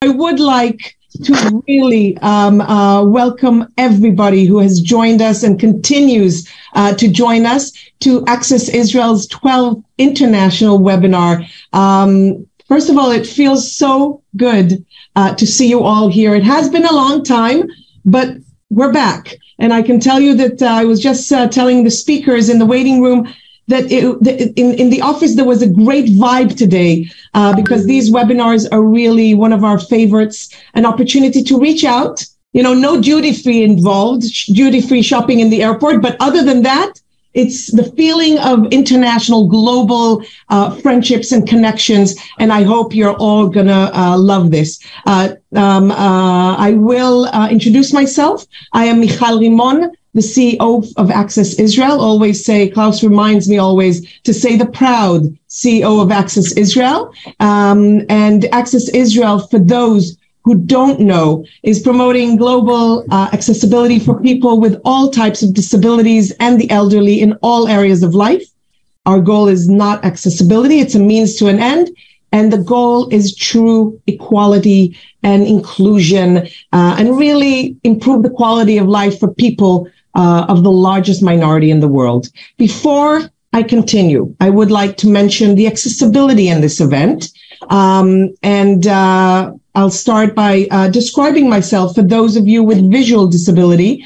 I would like to really welcome everybody who has joined us and continues to join us to Access Israel's 12th International Webinar. First of all, it feels so good to see you all here. It has been a long time, but we're back. And I can tell you that I was just telling the speakers in the waiting room that in the office, there was a great vibe today because these webinars are really one of our favorites, an opportunity to reach out, no duty-free involved, duty-free shopping in the airport. But other than that, it's the feeling of international, global friendships and connections. And I hope you're all going to love this. I will introduce myself. I am Michal Rimon, the CEO of Access Israel. Klaus reminds me always to say the proud CEO of Access Israel. And Access Israel, for those who don't know, is promoting global accessibility for people with all types of disabilities and the elderly in all areas of life. Our goal is not accessibility, it's a means to an end. And the goal is true equality and inclusion and really improve the quality of life for people of the largest minority in the world. Before I continue, I would like to mention the accessibility in this event. I'll start by describing myself for those of you with visual disability.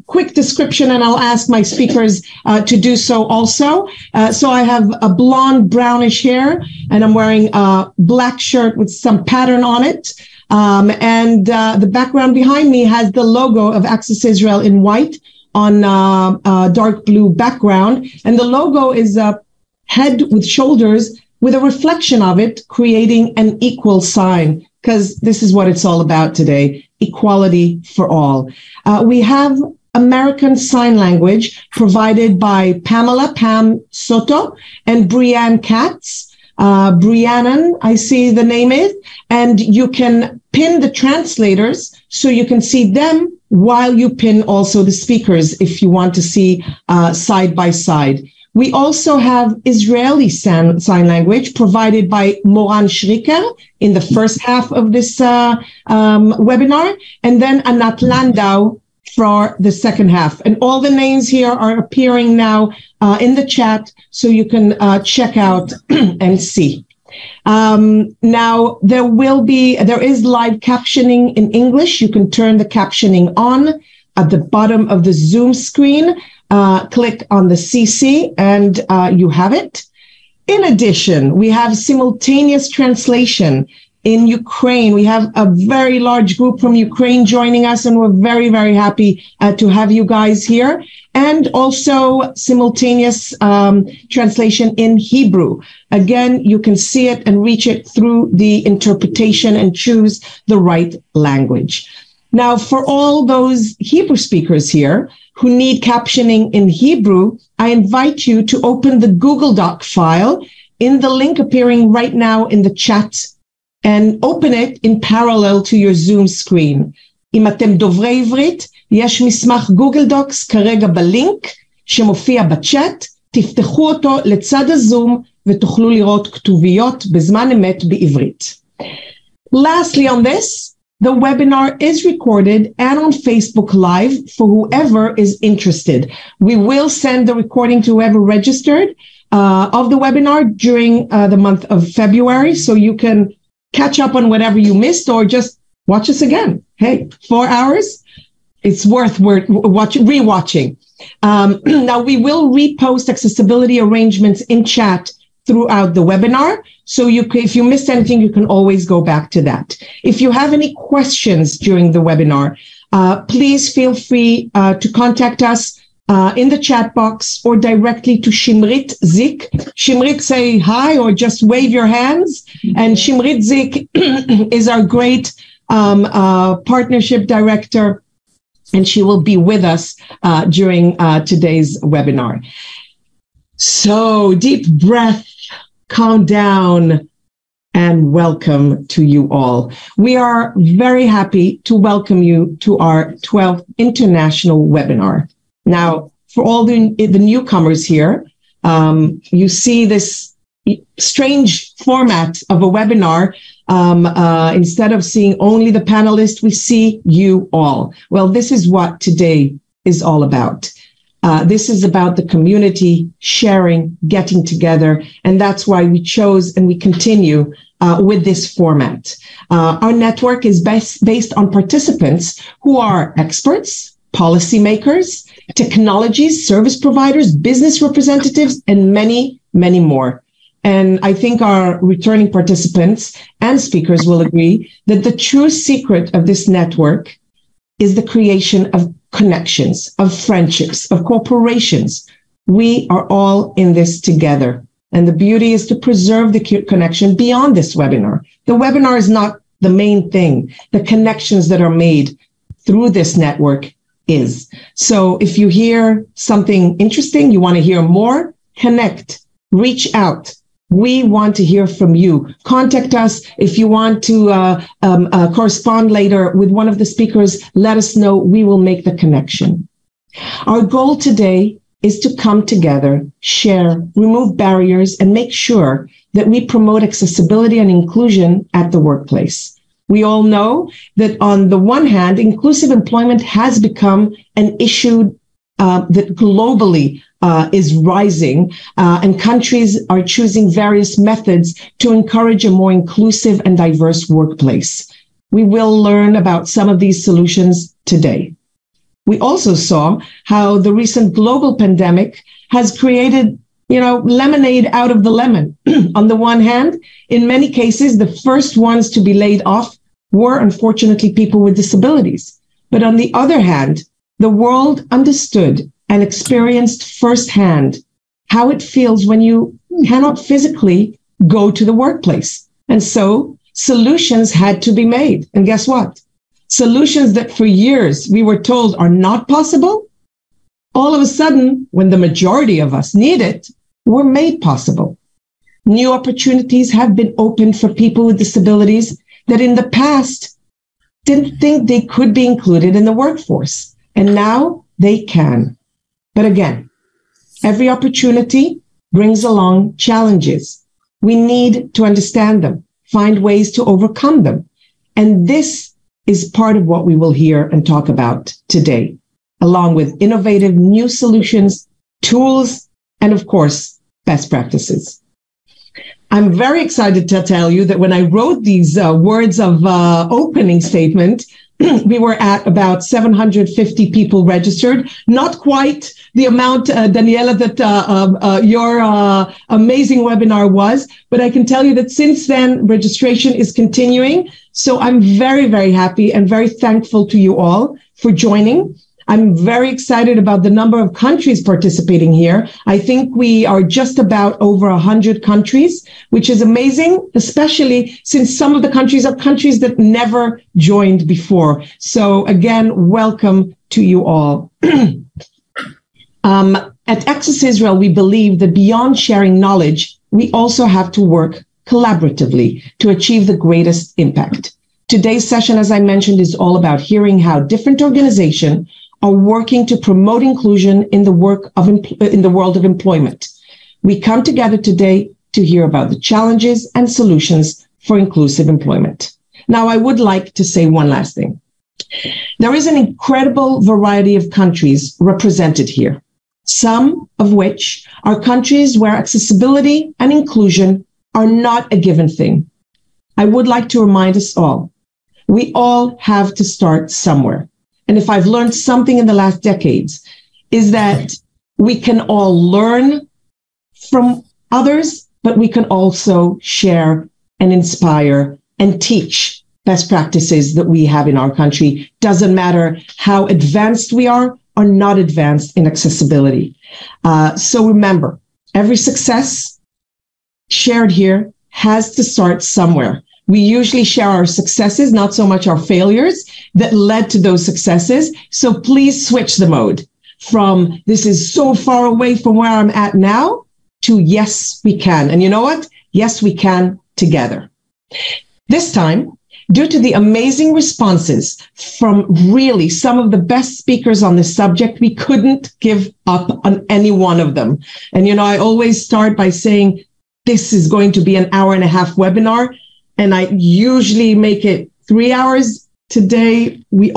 Quick description, and I'll ask my speakers to do so also. So I have a blonde brownish hair, and I'm wearing a black shirt with some pattern on it. The background behind me has the logo of Access Israel in white on a dark blue background. And the logo is a head with shoulders with a reflection of it, creating an equal sign, because this is what it's all about today, equality for all. We have American Sign Language provided by Pam Soto and Brianne Katz. Briannan, I see the name is, and you can pin the translators so you can see them while you pin also the speakers if you want to see side by side. We also have Israeli sign language provided by Moran Shriker in the first half of this webinar, and then Anat Landau for the second half. And all the names here are appearing now in the chat, so you can check out and see. Now, there is live captioning in English. You can turn the captioning on at the bottom of the Zoom screen. Click on the CC and you have it. In addition, we have simultaneous translation in Ukraine. We have a very large group from Ukraine joining us, and we're very, very happy to have you guys here. And also simultaneous translation in Hebrew. Again, you can see it and reach it through the interpretation and choose the right language. Now, for all those Hebrew speakers here who need captioning in Hebrew, I invite you to open the Google Doc file in the link appearing right now in the chat and open it in parallel to your Zoom screen. אם אתם דוברי עברית, יש מסמך גוגל דוקס כרגע בלינק שמופיע בצ'אט, תפתחו אותו לצד הזום ותוכלו לראות כתוביות בזמן אמת בעברית. Lastly on this, the webinar is recorded and on Facebook Live for whoever is interested. We will send the recording to whoever registered of the webinar during the month of February, so you can catch up on whatever you missed or just watch us again. Hey, 4 hours, it's worth rewatching. Now, we will repost accessibility arrangements in chat throughout the webinar. So if you missed anything, you can always go back to that. If you have any questions during the webinar, please feel free to contact us in the chat box or directly to Shimrit Zik. Shimrit, say hi or just wave your hands. And Shimrit Zik is our great partnership director, and she will be with us during today's webinar. So deep breath, calm down, and welcome to you all. We are very happy to welcome you to our 12th international webinar. Now, for all the newcomers here, you see this strange format of a webinar Instead of seeing only the panelists, we see you all. Well, this is what today is all about. This is about the community sharing, getting together, and that's why we chose and we continue with this format. Our network is based on participants who are experts, policymakers, technologies, service providers, business representatives, and many, many more. And I think our returning participants and speakers will agree that the true secret of this network is the creation of connections, of friendships, of corporations. We are all in this together. And the beauty is to preserve the connection beyond this webinar. The webinar is not the main thing. The connections that are made through this network is. So if you hear something interesting, you want to hear more, connect, reach out. We want to hear from you. Contact us if you want to correspond later with one of the speakers. Let us know. We will make the connection. Our goal today is to come together, share, remove barriers, and make sure that we promote accessibility and inclusion at the workplace. We all know that on the one hand, inclusive employment has become an issue that globally is rising, and countries are choosing various methods to encourage a more inclusive and diverse workplace. We will learn about some of these solutions today. We also saw how the recent global pandemic has created, lemonade out of the lemon. On the one hand, in many cases, the first ones to be laid off were unfortunately people with disabilities. But on the other hand, the world understood and experienced firsthand how it feels when you cannot physically go to the workplace. And so solutions had to be made. And guess what? Solutions that for years we were told are not possible, all of a sudden, when the majority of us need it, were made possible. New opportunities have been opened for people with disabilities that in the past didn't think they could be included in the workforce. And now they can. But again, every opportunity brings along challenges. We need to understand them, find ways to overcome them. And this is part of what we will hear and talk about today, along with innovative new solutions, tools, and of course, best practices. I'm very excited to tell you that when I wrote these words of opening statement, we were at about 750 people registered, not quite the amount, Daniela, that your amazing webinar was, but I can tell you that since then, registration is continuing. So I'm very, very happy and very thankful to you all for joining. I'm very excited about the number of countries participating here. I think we are just about over 100 countries, which is amazing, especially since some of the countries are countries that never joined before. So again, welcome to you all. At Access Israel, we believe that beyond sharing knowledge, we also have to work collaboratively to achieve the greatest impact. Today's session, as I mentioned, is all about hearing how different organizations are working to promote inclusion in the world of employment. We come together today to hear about the challenges and solutions for inclusive employment. Now, I would like to say one last thing. There is an incredible variety of countries represented here, some of which are countries where accessibility and inclusion are not a given thing. I would like to remind us all, we all have to start somewhere. And if I've learned something in the last decades, is that we can all learn from others, but we can also share and inspire and teach best practices that we have in our country. Doesn't matter how advanced we are or not advanced in accessibility. So remember, every success shared here has to start somewhere. We usually share our successes, not so much our failures that led to those successes. So please switch the mode from this is so far away from where I'm at now to yes, we can. And you know what? Yes, we can together. This time, due to the amazing responses from really some of the best speakers on this subject, we couldn't give up on any one of them. And, I always start by saying this is going to be an hour and a half webinar. and I usually make it 3 hours. Today, we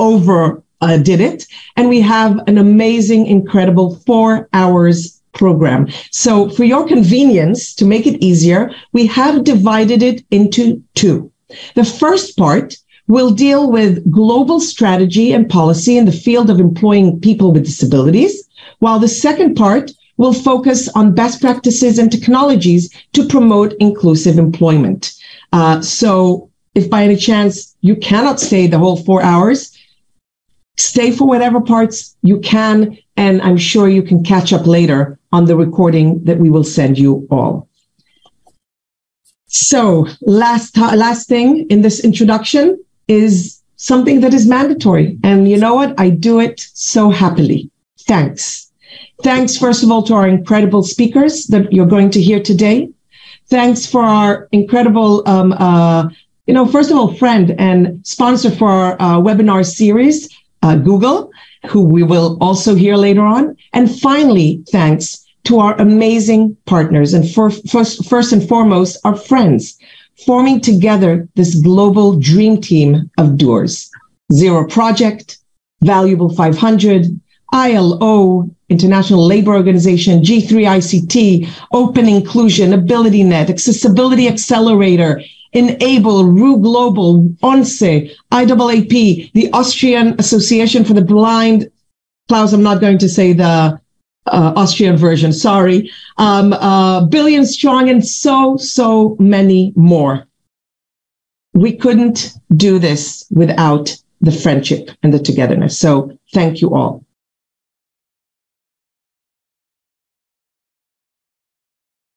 did it, and we have an amazing, incredible 4 hours program. So for your convenience, to make it easier, we have divided it into two. The first part will deal with global strategy and policy in the field of employing people with disabilities, while the second part will focus on best practices and technologies to promote inclusive employment. So if by any chance you cannot stay the whole 4 hours, stay for whatever parts you can, and I'm sure you can catch up later on the recording that we will send you all. So last thing in this introduction is something that is mandatory. And you know what? I do it so happily. Thanks. Thanks, first of all, to our incredible speakers that you're going to hear today. Thanks for our incredible, first of all, friend and sponsor for our webinar series, Google, who we will also hear later on. And finally, thanks to our amazing partners, and first and foremost, our friends, forming together this global dream team of doers. Zero Project, Valuable 500, ILO, International Labor Organization, G3ICT, Open Inclusion, AbilityNet, Accessibility Accelerator, Enable, RU Global, ONCE, IAAP, the Austrian Association for the Blind. Klaus, I'm not going to say the Austrian version, sorry. Billion Strong, and so many more. We couldn't do this without the friendship and the togetherness. So thank you all.